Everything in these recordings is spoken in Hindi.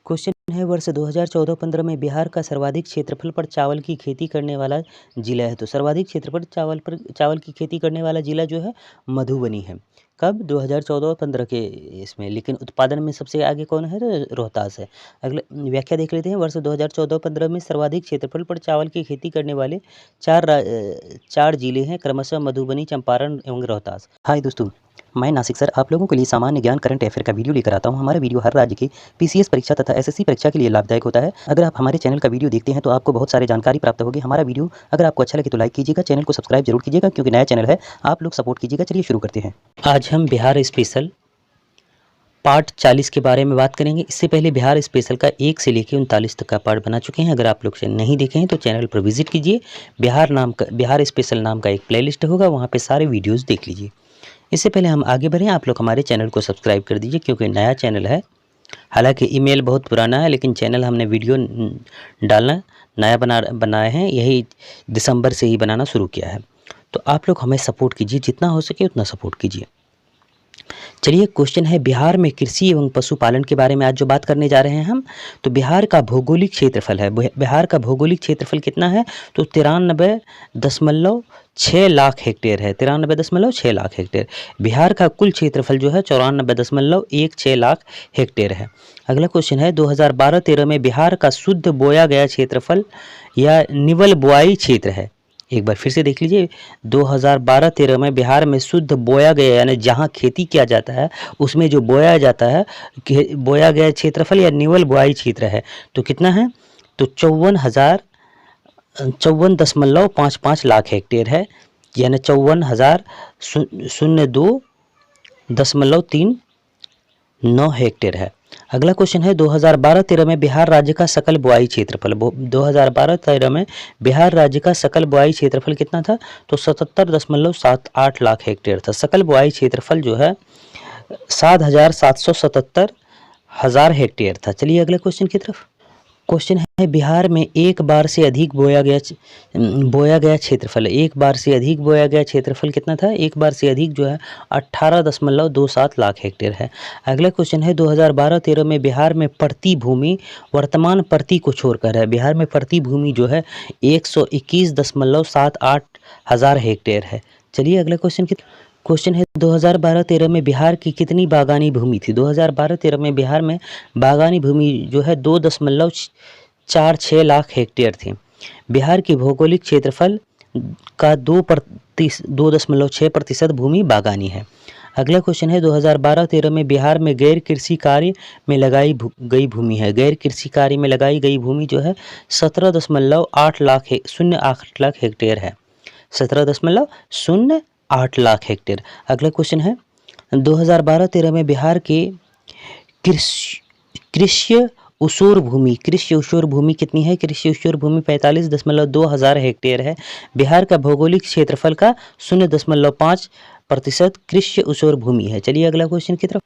क्वेश्चन है वर्ष 2014-15 में बिहार का सर्वाधिक क्षेत्रफल पर चावल की खेती करने वाला जिला है। तो सर्वाधिक क्षेत्रफल चावल की खेती करने वाला जिला जो है मधुबनी है। कब? 2014-15 के इसमें। लेकिन उत्पादन में सबसे आगे कौन है? रोहतास है। अगले व्याख्या देख लेते हैं। वर्ष 2014-15 में सर्वाधिक क्षेत्रफल पर चावल की खेती करने वाले चार जिले हैं, क्रमशः मधुबनी, चंपारण एवं रोहतास। हाय दोस्तों, मैं नासिक सर आप लोगों के लिए सामान्य ज्ञान करंट अफेयर का वीडियो लेकर आता हूं। हमारा वीडियो हर राज्य के पीसीएस परीक्षा तथा एसएससी परीक्षा के लिए लाभदायक होता है। अगर आप हमारे चैनल का वीडियो देखते हैं तो आपको बहुत सारी जानकारी प्राप्त होगी। हमारा वीडियो अगर आपको अच्छा लगे तो लाइक कीजिएगा, चैनल को सब्सक्राइब जरूर कीजिएगा क्योंकि नया चैनल है, आप लोग सपोर्ट कीजिएगा। चलिए शुरू करते हैं। आज हम बिहार स्पेशल पार्ट 40 के बारे में बात करेंगे। इससे पहले बिहार स्पेशल का 1 से लेकर 39 तक का पार्ट बना चुके हैं। अगर आप लोग नहीं देखे हैं तो चैनल पर विजिट कीजिए। बिहार स्पेशल नाम का एक प्लेलिस्ट होगा, वहाँ पे सारे वीडियोज़ देख लीजिए। इससे पहले हम आगे बढ़ें, आप लोग हमारे चैनल को सब्सक्राइब कर दीजिए क्योंकि नया चैनल है। हालांकि ईमेल बहुत पुराना है लेकिन चैनल हमने वीडियो डालना नया बनाए हैं, यही दिसंबर से ही बनाना शुरू किया है। तो आप लोग हमें सपोर्ट कीजिए, जितना हो सके उतना सपोर्ट कीजिए। चलिए, क्वेश्चन है बिहार में कृषि एवं पशुपालन के बारे में आज जो बात करने जा रहे हैं हम। तो बिहार का भौगोलिक क्षेत्रफल है, बिहार का भौगोलिक क्षेत्रफल कितना है? तो 93.6 लाख हेक्टेयर है। 93.6 लाख हेक्टेयर। बिहार का कुल क्षेत्रफल जो है 94.16 लाख हेक्टेयर है। अगला क्वेश्चन है 2012-13 में बिहार का शुद्ध बोया गया क्षेत्रफल या निवल बुआई क्षेत्र है। एक बार फिर से देख लीजिए, 2012-13 में बिहार में शुद्ध बोया गया यानी जहाँ खेती किया जाता है उसमें जो बोया जाता है, बोया गया क्षेत्रफल या निवल बुआई क्षेत्र है तो कितना है? तो 54,54.55 लाख हेक्टेयर है, यानी 54,002.39 हेक्टेयर है। अगला क्वेश्चन है 2012-13 में बिहार राज्य का सकल बुआई क्षेत्रफल। 2012-13 में बिहार राज्य का सकल बुआई क्षेत्रफल कितना था? तो 77.78 लाख हेक्टेयर था। सकल बुआई क्षेत्रफल जो है 7,777 हेक्टेयर था। चलिए अगले क्वेश्चन की तरफ। क्वेश्चन है बिहार में एक बार से अधिक बोया गया क्षेत्रफल। एक बार से अधिक बोया गया क्षेत्रफल कितना था? एक बार से अधिक जो है 18.27 लाख हेक्टेयर है। अगला क्वेश्चन है 2012-13 में बिहार में प्रति भूमि, वर्तमान प्रति को छोड़कर है, बिहार में प्रति भूमि जो है 121.78 हज़ार हेक्टेयर है। चलिए अगला क्वेश्चन है 2012-13 में बिहार की कितनी बागानी भूमि थी? 2012-13 में बिहार में बागानी भूमि जो है 2.46 लाख हेक्टेयर थी। बिहार की भौगोलिक क्षेत्रफल का 2.6% भूमि बागानी है। अगला क्वेश्चन है 2012-13 में बिहार में गैर कृषि कार्य में लगाई गई भूमि है। गैर कृषि कार्य में लगाई गई भूमि जो है 17.08 लाख हेक्टेयर है। 17.08 लाख हेक्टेयर। अगला क्वेश्चन है 2012-13 में बिहार के कृषि उसूर भूमि कितनी है? कृषि उसूर भूमि 45.2 हज़ार हेक्टेयर है। बिहार का भौगोलिक क्षेत्रफल का 0.5% कृषि उसूर भूमि है। चलिए अगला क्वेश्चन की तरफ।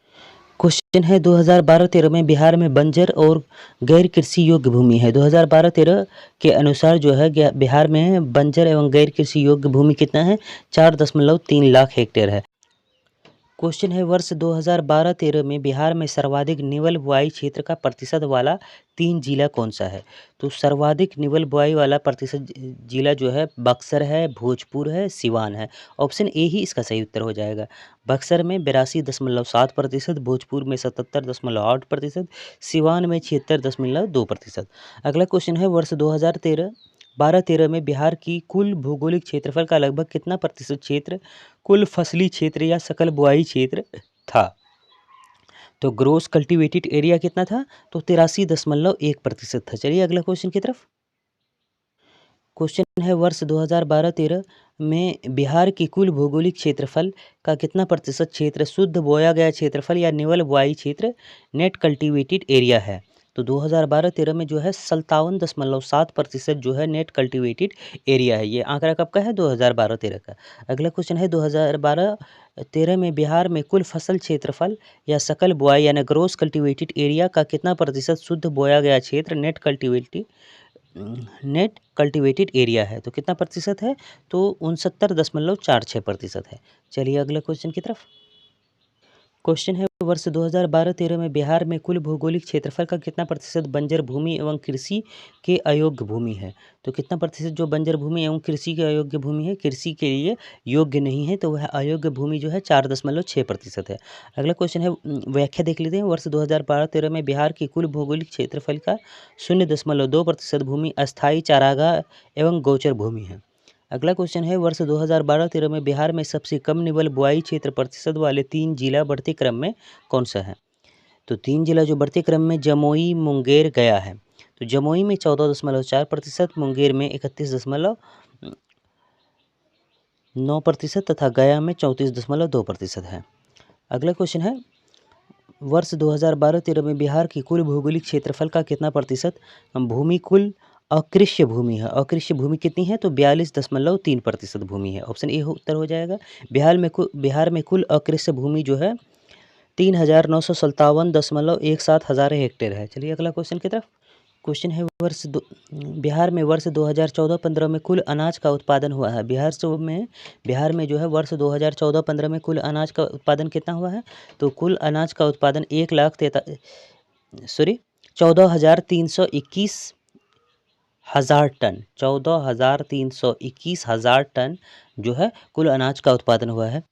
क्वेश्चन है 2012-13 में बिहार में बंजर और गैर कृषि योग्य भूमि है। 2012-13 के अनुसार जो है बिहार में बंजर एवं गैर कृषि योग्य भूमि कितना है? 4.3 लाख हेक्टेयर है। क्वेश्चन है वर्ष 2012-13 में बिहार में सर्वाधिक निवल बुआई क्षेत्र का प्रतिशत वाला 3 जिला कौन सा है? तो सर्वाधिक निवल बुआई वाला प्रतिशत जिला जो है बक्सर है, भोजपुर है, सिवान है। ऑप्शन ए ही इसका सही उत्तर हो जाएगा। बक्सर में 82.7%, भोजपुर में 77.8%, सिवान में 76.2%। अगला क्वेश्चन है वर्ष 2012-13 में बिहार की कुल भौगोलिक क्षेत्रफल का लगभग कितना प्रतिशत क्षेत्र कुल फसली क्षेत्र या सकल बुआई क्षेत्र था? तो ग्रोस कल्टीवेटेड एरिया कितना था? तो 83.1% था। चलिए अगला क्वेश्चन की तरफ। क्वेश्चन है वर्ष 2012-13 में बिहार की कुल भौगोलिक क्षेत्रफल का कितना प्रतिशत क्षेत्र शुद्ध बोया गया क्षेत्रफल या निवल बुआई क्षेत्र नेट कल्टीवेटेड एरिया है? तो 2012-13 में जो है 57.7% जो है नेट कल्टीवेटेड एरिया है। ये आंकड़ा कब का है? 2012-13 का। अगला क्वेश्चन है 2012-13 में बिहार में कुल फसल क्षेत्रफल या सकल बुआई यानी ग्रोस कल्टीवेटेड एरिया का कितना प्रतिशत शुद्ध बोया गया क्षेत्र नेट कल्टीवेटेड एरिया है? तो कितना प्रतिशत है? तो 69.46% है। चलिए अगले क्वेश्चन की तरफ। क्वेश्चन है वर्ष 2012-13 में बिहार में कुल भौगोलिक क्षेत्रफल का कितना प्रतिशत बंजर भूमि एवं कृषि के अयोग्य भूमि है? तो कितना प्रतिशत जो बंजर भूमि एवं कृषि के अयोग्य भूमि है, कृषि के लिए योग्य नहीं है, तो वह अयोग्य भूमि जो है 4.6% है। अगला क्वेश्चन है, व्याख्या देख लेते हैं। वर्ष 2012-13 में बिहार की कुल भौगोलिक क्षेत्रफल का 0.2% भूमि अस्थायी चारागाह एवं गोचर भूमि है। अगला क्वेश्चन है, वर्ष 2012-13 में बिहार में सबसे कम निबल बुआई क्षेत्र प्रतिशत वाले 3 जिला बढ़ते क्रम में कौन सा है? तो 3 जिला जो बढ़ते क्रम में जमुई, मुंगेर, गया है। तो जमुई में 14.4%, मुंगेर में 31.9% तथा गया में 34.2% है। अगला क्वेश्चन है, वर्ष 2012-13 में बिहार की कुल भौगोलिक क्षेत्रफल का कितना प्रतिशत भूमि कुल अकृषि भूमि है? अकृषि भूमि कितनी है? तो 42.3% भूमि है। ऑप्शन ए उत्तर हो जाएगा। बिहार में कुल अकृषि भूमि जो है 3,957.17 हज़ार हेक्टेयर है। चलिए अगला क्वेश्चन की तरफ। क्वेश्चन है, बिहार में वर्ष 2014-15 में कुल अनाज का उत्पादन हुआ है। बिहार में जो है वर्ष 2014-15 में कुल अनाज का उत्पादन कितना हुआ है? तो कुल अनाज का उत्पादन 14,321 हज़ार टन, 14,321 हज़ार टन जो है कुल अनाज का उत्पादन हुआ है।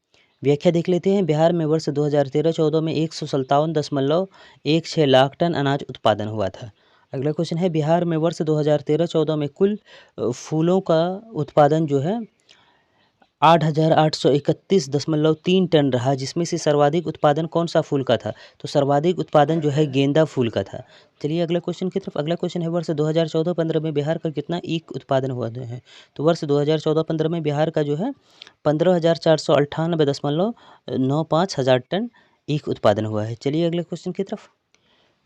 व्याख्या देख लेते हैं। बिहार में वर्ष 2013-14 में 157.16 लाख टन अनाज उत्पादन हुआ था। अगला क्वेश्चन है, बिहार में वर्ष 2013-14 में कुल फूलों का उत्पादन जो है 8,831.3 टन रहा, जिसमें से सर्वाधिक उत्पादन कौन सा फूल का था? तो सर्वाधिक उत्पादन जो है गेंदा फूल का था। चलिए अगला क्वेश्चन की तरफ। अगला क्वेश्चन है, वर्ष 2014-15 में बिहार का कितना ईख उत्पादन हुआ है? तो वर्ष 2014-15 में बिहार का जो है 15,498.95 हज़ार टन ईख उत्पादन हुआ है। चलिए अगले क्वेश्चन की तरफ।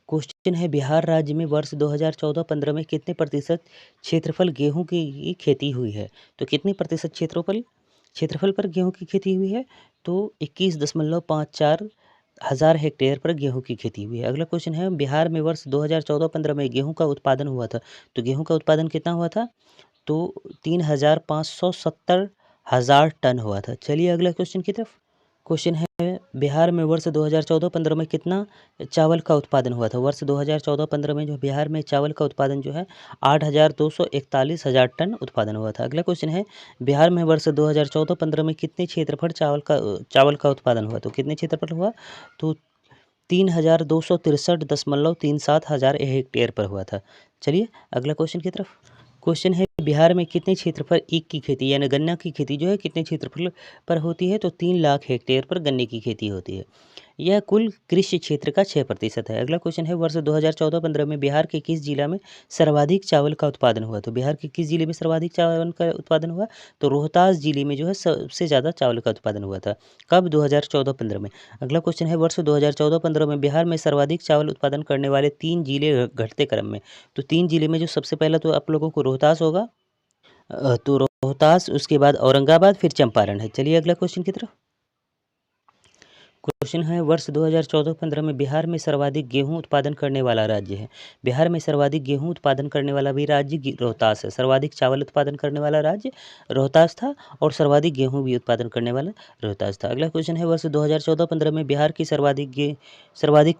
क्वेश्चन है, बिहार राज्य में वर्ष 2014-15 में कितने प्रतिशत क्षेत्रफल गेहूं की खेती हुई है? तो कितने प्रतिशत क्षेत्रफल पर गेहूं की खेती हुई है? तो 21.54 हज़ार हेक्टेयर पर गेहूं की खेती हुई है। अगला क्वेश्चन है, बिहार में वर्ष 2014-15 में गेहूं का उत्पादन हुआ था। तो गेहूं का उत्पादन कितना हुआ था? तो 3,570 हज़ार टन हुआ था। चलिए अगला क्वेश्चन की तरफ। क्वेश्चन है, बिहार में वर्ष 2014-15 में कितना चावल का उत्पादन हुआ था? वर्ष 2014-15 में जो बिहार में चावल का उत्पादन जो है 8,241 हज़ार टन उत्पादन हुआ था। अगला क्वेश्चन है, बिहार में वर्ष 2014-15 में कितने क्षेत्रफल चावल का उत्पादन हुआ? तो कितने क्षेत्रफल हुआ? तो 3,263.37 हज़ार हेक्टेयर पर हुआ था। चलिए अगला क्वेश्चन की तरफ। क्वेश्चन है, बिहार में कितने क्षेत्र पर ईख की खेती यानी गन्ना की खेती जो है कितने क्षेत्रफल पर होती है? तो 3 लाख हेक्टेयर पर गन्ने की खेती होती है। यह कुल कृषि क्षेत्र का 6% है। अगला क्वेश्चन है, वर्ष 2014-15 में बिहार के किस जिला में सर्वाधिक चावल का उत्पादन हुआ? तो बिहार के किस जिले में सर्वाधिक चावल का उत्पादन हुआ? तो रोहतास जिले में जो है सबसे ज़्यादा चावल का उत्पादन हुआ था। कब? 2014-15 में। अगला क्वेश्चन है, वर्ष 2014-15 में बिहार में सर्वाधिक चावल उत्पादन करने वाले 3 जिले घटते क्रम में। तो 3 जिले में जो सबसे पहला तो आप लोगों को रोहतास होगा, तो रोहतास, उसके बाद औरंगाबाद, फिर चंपारण है। चलिए अगला क्वेश्चन की तरफ। क्वेश्चन है, वर्ष 2014-15 में बिहार में सर्वाधिक गेहूं उत्पादन करने वाला राज्य है। बिहार में सर्वाधिक गेहूं उत्पादन करने वाला भी राज्य रोहतास है। सर्वाधिक चावल उत्पादन करने वाला राज्य रोहतास था और सर्वाधिक गेहूं भी उत्पादन करने वाला रोहतास था। अगला क्वेश्चन है, वर्ष 2014-15 में बिहार की सर्वाधिक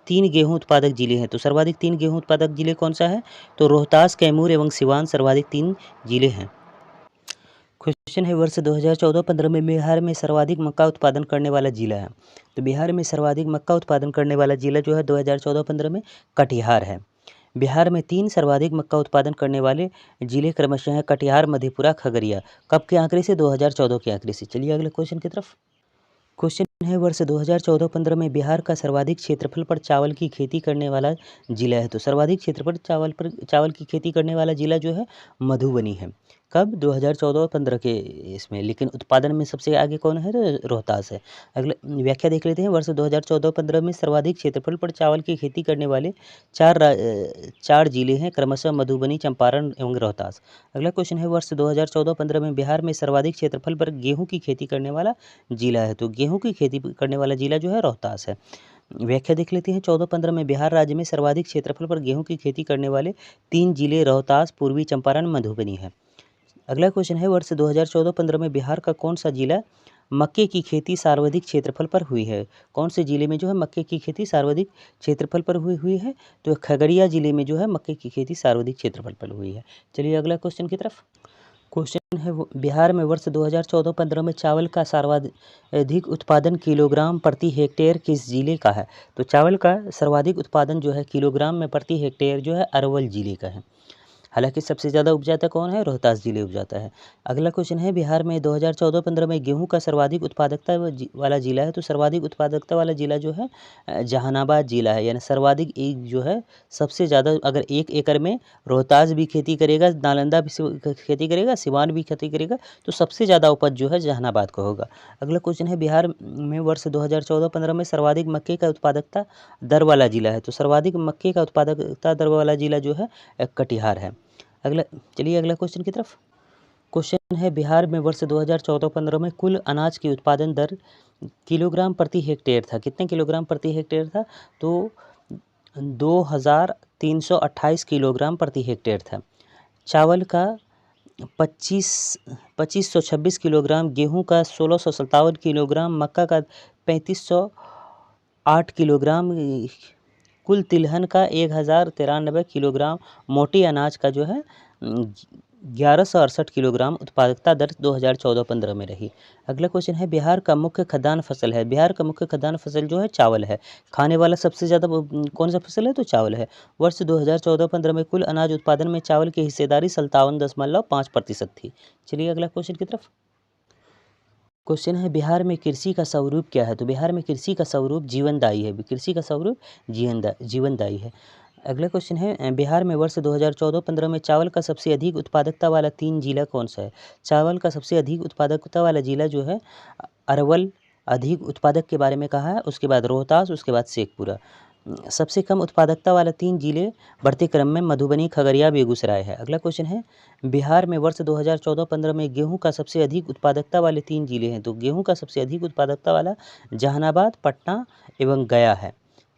3 गेहूं उत्पादक जिले हैं। तो सर्वाधिक 3 गेहूं उत्पादक जिले कौन सा है? तो रोहतास, कैमूर एवं सिवान सर्वाधिक 3 जिले हैं। क्वेश्चन है, वर्ष 2014-15 में बिहार में सर्वाधिक मक्का उत्पादन करने वाला जिला है। तो बिहार में सर्वाधिक मक्का उत्पादन करने वाला जिला जो है 2014-15 में कटिहार है। बिहार में 3 सर्वाधिक मक्का उत्पादन करने वाले जिले क्रमशः हैं कटिहार, मधेपुरा, खगड़िया। कब के आंकड़े से? 2014 के आंकड़े से। चलिए अगले क्वेश्चन की तरफ। क्वेश्चन है, वर्ष 2014-15 में बिहार का सर्वाधिक क्षेत्रफल पर चावल की खेती करने वाला जिला है। तो सर्वाधिक क्षेत्रफल चावल की खेती करने वाला जिला जो है मधुबनी है। कब? 2014-15 के इसमें। लेकिन उत्पादन में सबसे आगे कौन है? तो रोहतास है। अगले व्याख्या देख लेते हैं। वर्ष 2014-15 में सर्वाधिक क्षेत्रफल पर चावल की खेती करने वाले 4 जिले हैं, क्रमशः मधुबनी, चंपारण एवं रोहतास। अगला क्वेश्चन है, वर्ष 2014-15 में बिहार में सर्वाधिक क्षेत्रफल पर गेहूं की खेती करने वाला जिला है। तो गेहूं की खेती करने वाला जिला जो है रोहतास है। व्याख्या देख लेते हैं। 14-15 में बिहार राज्य में सर्वाधिक क्षेत्रफल पर गेहूं की खेती करने वाले 3 जिले रोहतास, पूर्वी चंपारण, मधुबनी है। अगला क्वेश्चन है, वर्ष 2014-15 में बिहार का कौन सा जिला मक्के की खेती सर्वाधिक क्षेत्रफल पर हुई है? कौन से जिले में जो है मक्के की खेती सर्वाधिक क्षेत्रफल पर हुई है? तो खगड़िया जिले में जो है मक्के की खेती सर्वाधिक क्षेत्रफल पर हुई है। चलिए अगला क्वेश्चन की तरफ। क्वेश्चन है बिहार में वर्ष 2014-15 में चावल का सर्वाधिक उत्पादन किलोग्राम प्रति हेक्टेयर किस जिले का है? तो चावल का सर्वाधिक उत्पादन जो है किलोग्राम में प्रति हेक्टेयर जो है अरवल जिले का है। हालांकि सबसे ज़्यादा उपजाता कौन है? रोहतास जिले उपजाता है। अगला क्वेश्चन है बिहार में 2014-15 में गेहूं का सर्वाधिक उत्पादकता वाला जिला है। तो सर्वाधिक उत्पादकता वाला जिला जो है जहानाबाद जिला है। यानी सर्वाधिक एक जो है सबसे ज़्यादा, अगर 1 एकड़ में रोहतास भी खेती करेगा, नालंदा भी खेती करेगा, सिवान भी खेती करेगा, तो सबसे ज़्यादा उपज जो है जहानाबाद को होगा। अगला क्वेश्चन है बिहार में वर्ष 2014-15 में सर्वाधिक मक्के का उत्पादकता दर वाला जिला है। तो सर्वाधिक मक्के का उत्पादकता दर वाला जिला जो है कटिहार है। चलिए अगला क्वेश्चन की तरफ। क्वेश्चन है बिहार में वर्ष 2014-15 में कुल अनाज की उत्पादन दर किलोग्राम प्रति हेक्टेयर था। कितने किलोग्राम प्रति हेक्टेयर था? तो 2328 किलोग्राम प्रति हेक्टेयर था। चावल का 2526 किलोग्राम, गेहूं का 1657 किलोग्राम, मक्का का 3508 किलोग्राम, कुल तिलहन का 1093 किलोग्राम, मोटी अनाज का जो है 1168 किलोग्राम उत्पादकता दर 2014-15 में रही। अगला क्वेश्चन है बिहार का मुख्य खाद्यान्न फसल है। बिहार का मुख्य खाद्यान्न फसल जो है चावल है। खाने वाला सबसे ज़्यादा कौन सा फसल है? तो चावल है। वर्ष 2014-15 में कुल अनाज उत्पादन में चावल की हिस्सेदारी 57.5% थी। चलिए अगला क्वेश्चन की तरफ। क्वेश्चन है बिहार में कृषि का स्वरूप क्या है? तो बिहार में कृषि का स्वरूप जीवनदायी है। कृषि का स्वरूप जीवनदायी है। अगला क्वेश्चन है बिहार में वर्ष 2014-15 में चावल का सबसे अधिक उत्पादकता वाला 3 जिला कौन सा है? चावल का सबसे अधिक उत्पादकता वाला जिला जो है अरवल अधिक उत्पादक के बारे में कहा है, उसके बाद रोहतास, उसके बाद शेखपुरा। सबसे कम उत्पादकता वाला 3 जिले बढ़ते क्रम में मधुबनी, खगड़िया, बेगूसराय है। अगला क्वेश्चन है बिहार में वर्ष 2014-15 में गेहूं का सबसे अधिक उत्पादकता वाले 3 जिले हैं। तो गेहूं का सबसे अधिक उत्पादकता वाला जहानाबाद, पटना एवं गया है।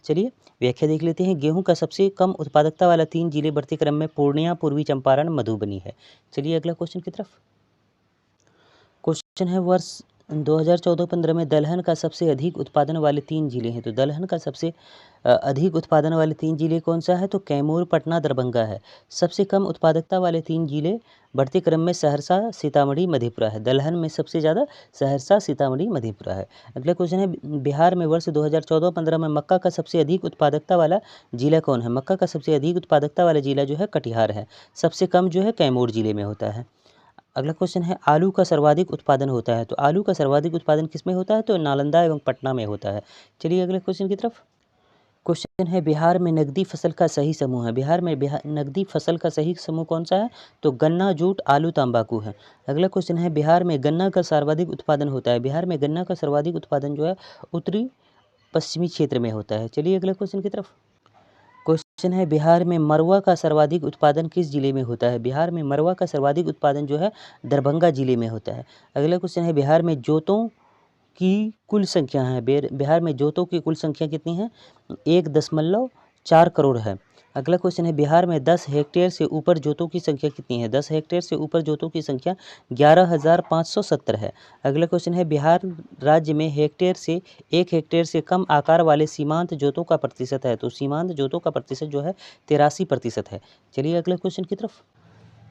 चलिए व्याख्या देख लेते हैं। गेहूं का सबसे कम उत्पादकता वाला 3 जिले बढ़ते क्रम में पूर्णिया, पूर्वी चंपारण, मधुबनी है। चलिए अगला क्वेश्चन की तरफ। क्वेश्चन है वर्ष 2014-15 में दलहन का सबसे अधिक उत्पादन वाले 3 जिले हैं। तो दलहन का सबसे अधिक उत्पादन वाले 3 जिले कौन सा है? तो कैमूर, पटना, दरभंगा है। सबसे कम उत्पादकता वाले 3 जिले बढ़ते क्रम में सहरसा, सीतामढ़ी, मधेपुरा है। दलहन में सबसे ज़्यादा सहरसा, सीतामढ़ी, मधेपुरा है। अगला क्वेश्चन है बिहार में वर्ष 2014-15 में मक्का का सबसे अधिक उत्पादकता वाला जिला कौन है? मक्का का सबसे अधिक उत्पादकता वाला जिला जो है कटिहार है। सबसे कम जो है कैमूर जिले में होता है। अगला क्वेश्चन है आलू का सर्वाधिक उत्पादन होता है। तो आलू का सर्वाधिक उत्पादन किस में होता है? तो नालंदा एवं पटना में होता है। चलिए अगले क्वेश्चन की तरफ। क्वेश्चन है बिहार में नकदी फसल का सही समूह है। बिहार में नकदी फसल का सही समूह कौन सा है? तो गन्ना, जूट, आलू, तंबाकू है। अगला क्वेश्चन है बिहार में गन्ना का सर्वाधिक उत्पादन होता है। बिहार में गन्ना का सर्वाधिक उत्पादन जो है उत्तरी पश्चिमी क्षेत्र में होता है। चलिए अगले क्वेश्चन की तरफ। क्वेश्चन है बिहार में मरवा का सर्वाधिक उत्पादन किस जिले में होता है? बिहार में मरवा का सर्वाधिक उत्पादन जो है दरभंगा जिले में होता है। अगला क्वेश्चन है बिहार में जोतों की कुल संख्या है। बिहार में जोतों की कुल संख्या कितनी है? 1.4 करोड़ है। अगला क्वेश्चन है बिहार में 10 हेक्टेयर से ऊपर जोतों की संख्या कितनी है? 10 हेक्टेयर से ऊपर जोतों की संख्या 11,570 है। अगला क्वेश्चन है बिहार राज्य में हेक्टेयर से 1 हेक्टेयर से कम आकार वाले सीमांत जोतों का प्रतिशत है। तो सीमांत जोतों का प्रतिशत जो है 83% है। चलिए अगले क्वेश्चन की तरफ।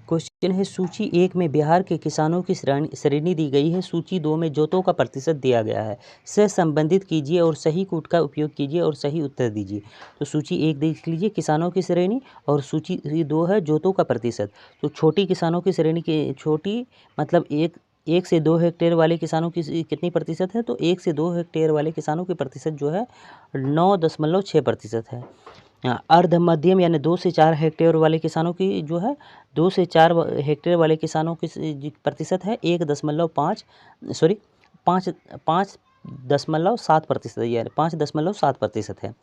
क्वेश्चन है सूची 1 में बिहार के किसानों की श्रेणी दी गई है। सूची 2 में जोतों का प्रतिशत दिया गया है। से संबंधित कीजिए और सही कूट का उपयोग कीजिए और सही उत्तर दीजिए। तो सूची 1 देख लीजिए किसानों की श्रेणी, और सूची 2 है जोतों का प्रतिशत। तो छोटी किसानों की श्रेणी की छोटी मतलब 1 से 2 हेक्टेयर वाले किसानों की कितनी प्रतिशत है? तो 1 से 2 हेक्टेयर वाले किसानों की प्रतिशत जो है 9.6% है। अर्ध मध्यम यानी 2 से 4 हेक्टेयर वाले किसानों की जो है 2 से 4 हेक्टेयर वाले किसानों की प्रतिशत है 5.7% यानी 5.7% है।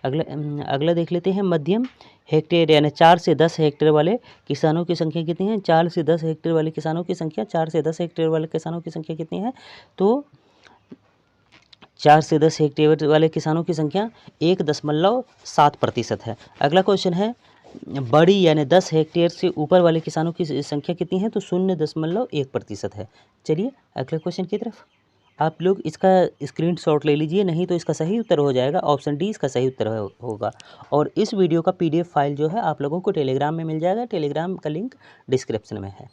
अगला देख लेते हैं मध्यम हेक्टेयर यानी 4 से 10 हेक्टेयर वाले किसानों की संख्या कितनी है? 4 से 10 हेक्टेयर वाले किसानों की संख्या 4 से 10 हेक्टेयर वाले किसानों की संख्या कितनी है? तो 4 से 10 हेक्टेयर वाले किसानों की संख्या 1.7% है। अगला क्वेश्चन है बड़ी यानी 10 हेक्टेयर से ऊपर वाले किसानों की संख्या कितनी है? तो 0.1% है। चलिए अगले क्वेश्चन की तरफ। आप लोग इसका स्क्रीनशॉट ले लीजिए, नहीं तो इसका सही उत्तर हो जाएगा ऑप्शन डी, इसका सही उत्तर होगा। और इस वीडियो का PDF फाइल जो है आप लोगों को टेलीग्राम में मिल जाएगा, टेलीग्राम का लिंक डिस्क्रिप्शन में है।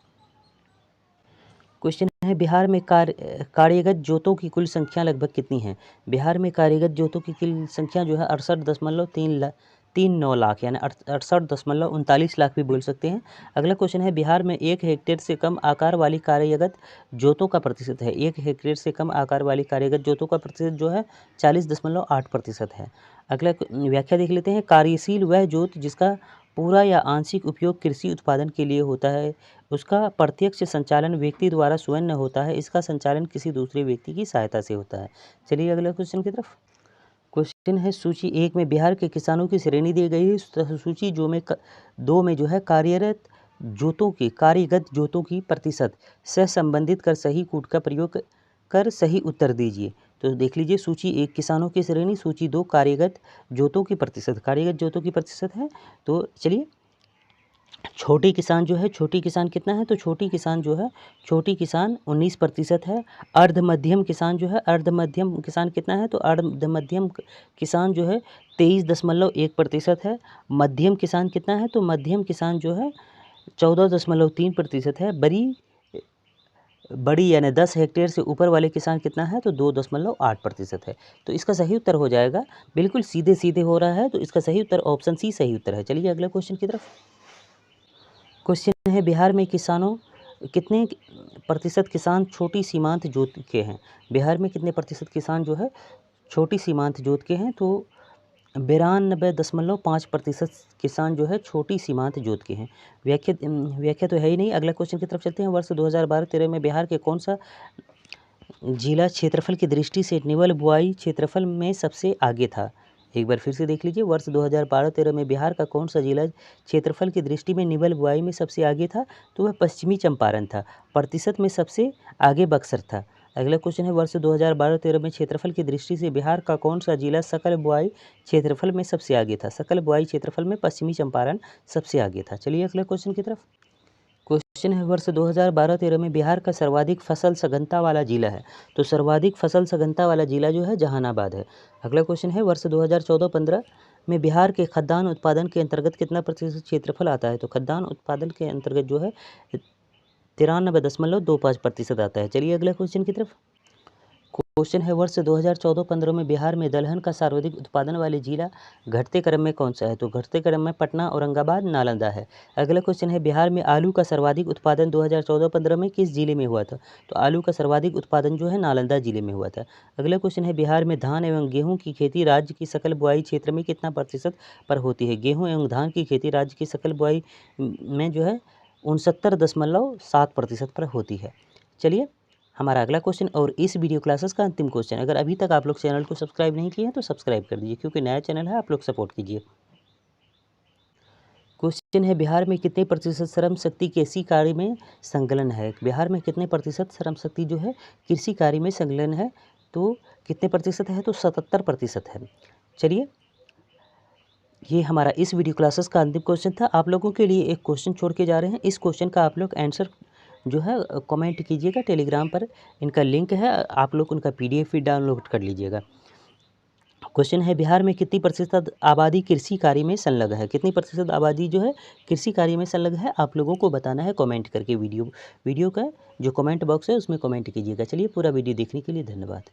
क्वेश्चन है, बिहार में कार्यगत जोतों की कुल संख्या लगभग कितनी है? बिहार में कार्यगत जोतों की कुल संख्या जो है 68.39 लाख, यानी 68.39 लाख भी बोल सकते हैं। अगला क्वेश्चन है, बिहार में 1 हेक्टेयर से कम आकार वाली कार्यगत जोतों का प्रतिशत है। 1 हेक्टेयर से कम आकार वाली कार्यगत जोतों का प्रतिशत जो है 40.8% है। अगला व्याख्या देख लेते हैं। कार्यशील वह जोत जिसका पूरा या आंशिक उपयोग कृषि उत्पादन के लिए होता है, उसका प्रत्यक्ष संचालन व्यक्ति द्वारा स्वयं होता है, इसका संचालन किसी दूसरे व्यक्ति की सहायता से होता है। चलिए अगले क्वेश्चन की तरफ। क्वेश्चन है, सूची 1 में बिहार के किसानों की श्रेणी दी गई है। सूची 2 में जो है कार्यरत जोतों की कार्यगत जोतों की प्रतिशत से संबंधित कर सही कूट का प्रयोग कर सही उत्तर दीजिए। तो देख लीजिए, सूची 1 किसानों की श्रेणी, सूची 2 कार्यगत जोतों की प्रतिशत। कार्यगत जोतों की प्रतिशत है, तो चलिए छोटी किसान जो है, छोटी किसान कितना है, तो छोटी किसान जो है, छोटी किसान 19% है। अर्ध मध्यम किसान जो है, अर्ध मध्यम किसान कितना है, तो अर्ध मध्यम किसान जो है 23.1% है। मध्यम किसान कितना है, तो मध्यम किसान जो है 14.3% है। बड़ी यानी 10 हेक्टेयर से ऊपर वाले किसान कितना है, तो 2.8% है। तो इसका सही उत्तर हो जाएगा, बिल्कुल सीधे सीधे हो रहा है, तो इसका सही उत्तर ऑप्शन सी सही उत्तर है। चलिए अगले क्वेश्चन की तरफ। क्वेश्चन है, बिहार में किसानों कितने प्रतिशत किसान छोटी सीमांत जोत के हैं? बिहार में कितने प्रतिशत किसान जो है छोटी सीमांत जोत के हैं, तो 92.5% किसान जो है छोटी सीमांत जोत के हैं। व्याख्या तो है ही नहीं। अगला क्वेश्चन की तरफ चलते हैं। वर्ष 2012-13 में बिहार के कौन सा जिला क्षेत्रफल की दृष्टि से निवल बुआई क्षेत्रफल में सबसे आगे था? एक बार फिर से देख लीजिए, वर्ष 2012-13 में बिहार का कौन सा जिला क्षेत्रफल की दृष्टि में निवल बुआई में सबसे आगे था? तो वह पश्चिमी चंपारण था। प्रतिशत में सबसे आगे बक्सर था। अगला क्वेश्चन है, वर्ष 2012-13 में क्षेत्रफल की दृष्टि से बिहार का कौन सा जिला सकल बुआई क्षेत्रफल में सबसे आगे था? सकल बुआई क्षेत्रफल में पश्चिमी चंपारण सबसे आगे था। चलिए अगले क्वेश्चन की तरफ। क्वेश्चन है, वर्ष 2012-13 में बिहार का सर्वाधिक फसल सघनता वाला जिला है। तो सर्वाधिक फसल सघनता वाला जिला जो है जहानाबाद है। अगला क्वेश्चन है, वर्ष 2014-15 में बिहार के खाद्यान्न उत्पादन के अंतर्गत कितना प्रतिशत क्षेत्रफल आता है? तो खाद्यान्न उत्पादन के अंतर्गत जो है 93.25% आता है। चलिए अगले क्वेश्चन की तरफ। क्वेश्चन है, वर्ष 2014-15 में बिहार में दलहन का सर्वाधिक उत्पादन वाले जिला घटते क्रम में कौन सा है? तो घटते क्रम में पटना, औरंगाबाद, नालंदा है। अगला क्वेश्चन है, बिहार में आलू का सर्वाधिक उत्पादन 2014-15 में किस जिले में हुआ था? तो आलू का सर्वाधिक उत्पादन जो है नालंदा जिले में हुआ था। अगला क्वेश्चन है, बिहार में धान एवं गेहूँ की खेती राज्य की सकल बुआई क्षेत्र में कितना प्रतिशत पर होती है? गेहूँ एवं धान की खेती राज्य की सकल बुआई में जो है 69.7% पर होती है। चलिए हमारा अगला क्वेश्चन और इस वीडियो क्लासेस का अंतिम क्वेश्चन, अगर अभी तक आप लोग चैनल को सब्सक्राइब नहीं किए हैं तो सब्सक्राइब कर दीजिए, क्योंकि नया चैनल है, आप लोग सपोर्ट कीजिए। क्वेश्चन है, बिहार में कितने प्रतिशत श्रम शक्ति कृषि कार्य में संलग्न है? बिहार में कितने प्रतिशत श्रम शक्ति जो है कृषि कार्य में संलग्न है? तो कितने प्रतिशत है? तो 77% है। चलिए ये हमारा इस वीडियो क्लासेस का अंतिम क्वेश्चन था। आप लोगों के लिए एक क्वेश्चन छोड़ के जा रहे हैं। इस क्वेश्चन का आप लोग आंसर जो है कमेंट कीजिएगा, टेलीग्राम पर इनका लिंक है, आप लोग उनका PDF भी डाउनलोड कर लीजिएगा। क्वेश्चन है, बिहार में कितनी प्रतिशत आबादी कृषि कार्य में संलग्न है? कितनी प्रतिशत आबादी जो है कृषि कार्य में संलग्न है, आप लोगों को बताना है कमेंट करके। वीडियो का जो कमेंट बॉक्स है उसमें कमेंट कीजिएगा। चलिए पूरा वीडियो देखने के लिए धन्यवाद।